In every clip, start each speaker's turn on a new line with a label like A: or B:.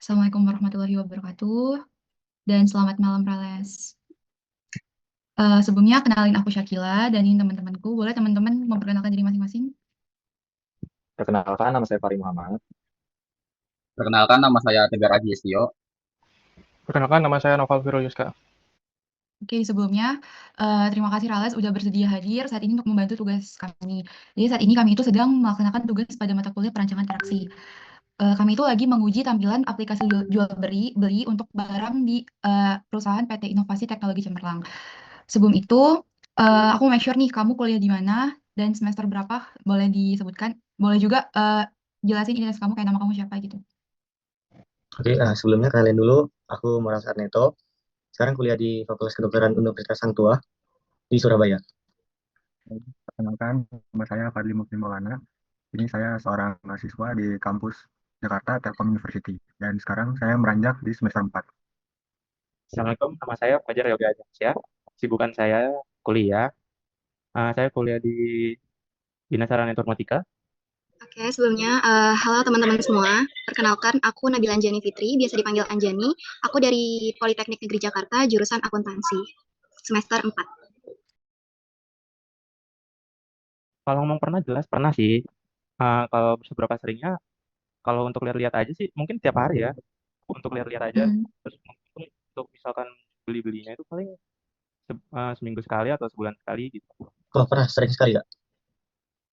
A: Assalamualaikum warahmatullahi wabarakatuh, dan selamat malam Prales. Sebelumnya kenalin aku Syakila dan ini teman-temanku. Boleh teman-teman memperkenalkan diri masing-masing?
B: Perkenalkan, nama saya Fari Muhammad.
C: Perkenalkan nama saya Tegar Aji Yestio.
D: Perkenalkan, nama saya Noval Firoyuska.
A: Oke, sebelumnya terima kasih Rales udah bersedia hadir saat ini untuk membantu tugas kami. Jadi saat ini kami itu sedang melaksanakan tugas pada mata kuliah perancangan interaksi. Kami itu lagi menguji tampilan aplikasi jual beli untuk barang di perusahaan PT Inovasi Teknologi Cemerlang. Sebelum itu, aku mau make sure nih kamu kuliah di mana dan semester berapa, boleh disebutkan. Boleh juga jelasin identitas kamu kayak nama kamu siapa gitu.
B: Oke, sebelumnya kenalin dulu, aku Moras Arneto. Sekarang kuliah di Fakultas Kedokteran Universitas Sang Tua di Surabaya.
E: Perkenalkan, nama saya Fadli Mukti Maulana. Ini saya seorang mahasiswa di kampus Jakarta Telkom University. Dan sekarang saya meranjak di semester 4.
D: Assalamualaikum, nama saya Fajar Yoga Ajansya. Sibukan saya kuliah. Saya kuliah di Dinas Sarana Informatika.
F: Oke, sebelumnya, halo teman-teman semua. Perkenalkan, aku Nabila Anjani Fitri, biasa dipanggil Anjani. Aku dari Politeknik Negeri Jakarta, jurusan akuntansi, semester 4.
D: Kalau ngomong pernah jelas, pernah sih. Kalau seberapa seringnya, kalau untuk lihat-lihat aja sih, mungkin tiap hari ya. Untuk lihat-lihat aja.
A: Hmm.
D: Terus untuk misalkan beli-belinya itu paling seminggu sekali atau sebulan sekali gitu.
B: Kok pernah sering sekali ya?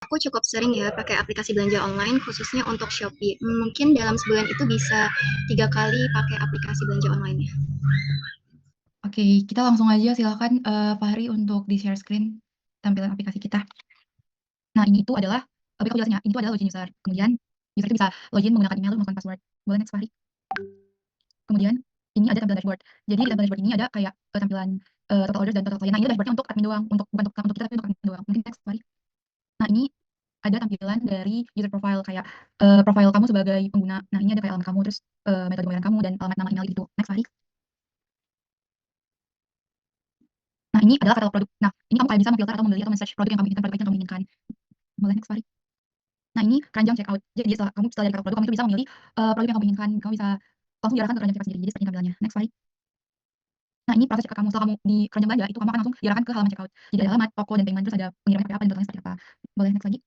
F: Aku cukup sering ya pakai aplikasi belanja online, khususnya untuk Shopee. Mungkin dalam sebulan itu bisa 3 kali pakai aplikasi belanja online-nya.
A: Oke, kita langsung aja silakan Fahri untuk di-share screen tampilan aplikasi kita. Nah, ini itu adalah, aku jelasin ya, ini itu adalah login user. Kemudian user itu bisa login menggunakan email, menggunakan password. Boleh next Fahri? Kemudian ini ada tampilan dashboard. Jadi di tampilan dashboard ini ada kayak tampilan total orders dan total klien. Nah, ini dashboardnya untuk admin doang, bukan untuk kita tapi untuk admin doang. Mungkin next Fahri. Nah, ini ada tampilan dari user profile kayak profile kamu sebagai pengguna. Nah, ini ada kayak alamat kamu, terus metode pembayaran kamu dan alamat nama email gitu. Next Fahri. Nah, ini adalah katalog produk. Nah, ini kamu kayak bisa memfilter atau membeli atau men-search produk yang kamu inginkan, produk yang kamu inginkan. Boleh next Fahri. Nah, ini keranjang checkout. Jadi setelah dari katalog produk, kamu itu bisa memilih produk yang kamu inginkan. Kamu bisa langsung diarahkan ke keranjang checkout sendiri. Jadi seperti tampilannya. Next Fahri. Nah, ini proses checkout kamu. Setelah kamu di keranjang belanja, itu kamu akan langsung diarahkan ke halaman checkout. Jadi ada alamat, toko, dan payment, terus ada pengiriman pakai apa, dan detailnya seperti apa. Boleh next lagi.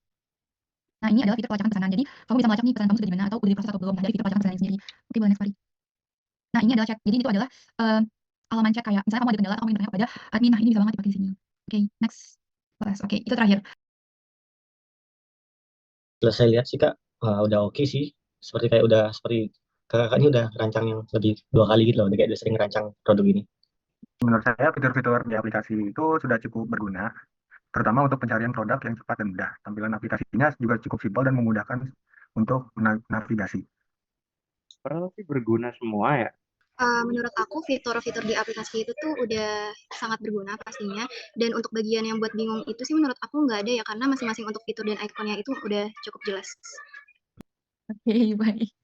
A: Nah, ini adalah fitur pelacakan pesanan. Jadi, kamu bisa melacak nih pesanan kamu sudah di mana atau udah diproses atau belum. Nah, dari fitur pelacakan pesanan sendiri. Oke, boleh next Fahri. Nah, ini adalah chat. Jadi, itu adalah halaman chat kayak misalnya kamu ada kendala, kamu ingin bertanya kepada admin. Nah, ini bisa banget dipakai di sini. Oke, next. Oke, itu terakhir.
B: Setelah saya lihat sih Kak, udah oke sih. Seperti kayak udah seperti kakak ini udah rancang yang lebih 2 kali gitu loh. Udah kayak udah sering rancang produk ini.
E: Menurut saya, fitur-fitur di aplikasi itu sudah cukup berguna, terutama untuk pencarian produk yang cepat dan mudah. Tampilan aplikasinya juga cukup simpel dan memudahkan untuk navigasi.
D: Padahal sih berguna semua ya.
F: Menurut aku fitur-fitur di aplikasi itu tuh udah sangat berguna pastinya. Dan untuk bagian yang buat bingung itu sih menurut aku nggak ada ya, karena masing-masing untuk fitur dan ikonnya itu udah cukup jelas.
A: Oke, baik.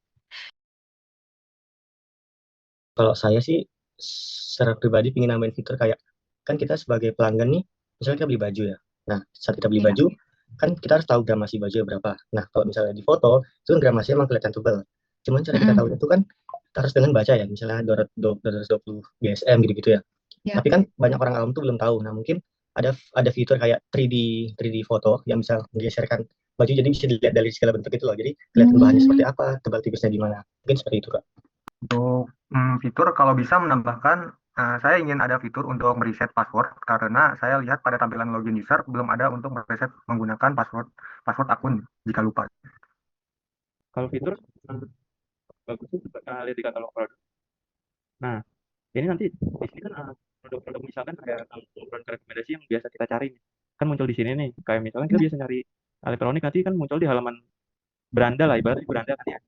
B: Kalau saya sih secara pribadi pengen nambahin fitur kayak, kan kita sebagai pelanggan nih, misalnya kita beli baju ya. Nah, saat kita beli
A: Iya.
B: baju, kan kita harus tahu gramasi baju berapa. Nah, kalau misalnya di foto, itu kan gramasinya emang kelihatan tebal. Cuman cara kita tahu itu kan kita harus dengan baca ya, misalnya 220 GSM gitu-gitu ya.
A: Ya.
B: Tapi kan banyak orang awam tuh belum tahu. Nah, mungkin ada fitur kayak 3D foto yang bisa menggeserkan baju jadi bisa dilihat dari segala bentuk itu loh. Jadi kelihatan bahannya seperti apa, tebal tipisnya gimana. Mungkin seperti itu, Kak.
E: Untuk fitur kalau bisa menambahkan, saya ingin ada fitur untuk mereset password karena saya lihat pada tampilan login user belum ada untuk mereset menggunakan password akun jika lupa.
D: Kalau fitur bagus sih lihat di katalog produk. Nah, ini nanti di sini kan produk-produk misalkan kayak produk rekomendasi yang biasa kita cari nih. Kan muncul di sini nih. Kayak misalkan kita biasa nyari elektronik nanti kan muncul di halaman beranda lah, ibaratnya beranda kan ya.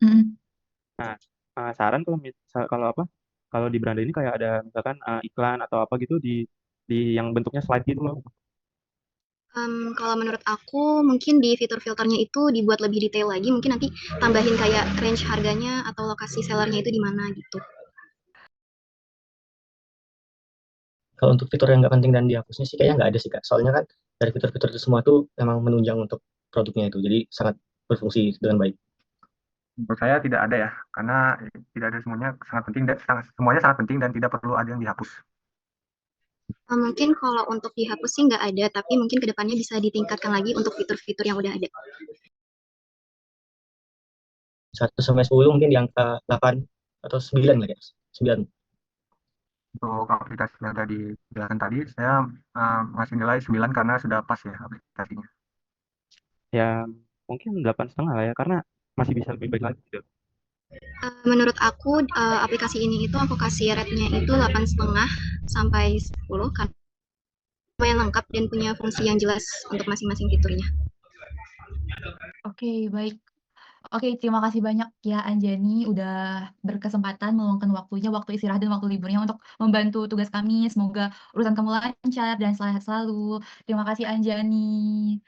A: Mm.
D: Nah, saran kalau apa? Kalau di beranda ini kayak ada misalkan iklan atau apa gitu di yang bentuknya slide gitu loh.
F: Kalau menurut aku mungkin di fitur filternya itu dibuat lebih detail lagi, mungkin nanti tambahin kayak range harganya atau lokasi sellernya itu di mana gitu.
B: Kalau untuk fitur yang nggak penting dan dihapusnya sih kayaknya nggak ada sih Kak. Soalnya kan dari fitur-fitur itu semua tuh memang menunjang untuk produknya itu. Jadi sangat berfungsi dengan baik.
E: Menurut saya tidak ada ya, karena tidak ada semuanya sangat penting dan semuanya sangat penting dan tidak perlu ada yang dihapus.
F: Mungkin kalau untuk dihapus sih nggak ada, tapi mungkin kedepannya bisa ditingkatkan lagi untuk fitur-fitur yang udah ada.
B: 1 sampai 10 mungkin di angka 8 atau 9 lah ya. 9.
E: Untuk aplikasi yang tadi dijelaskan tadi, saya masih nilai 9 karena sudah pas ya aplikasinya.
D: Ya mungkin 8,5 lah ya, karena masih bisa lebih baik lagi gitu.
F: Menurut aku aplikasi ini itu aku kasih rate-nya itu 8,5 sampai 10 karena lumayan lengkap dan punya fungsi yang jelas untuk masing-masing fiturnya.
A: Oke, baik. Oke, terima kasih banyak ya Anjani udah berkesempatan meluangkan waktunya, waktu istirahat dan waktu liburnya untuk membantu tugas kami. Semoga urusan kamu lancar dan sehat selalu. Terima kasih Anjani.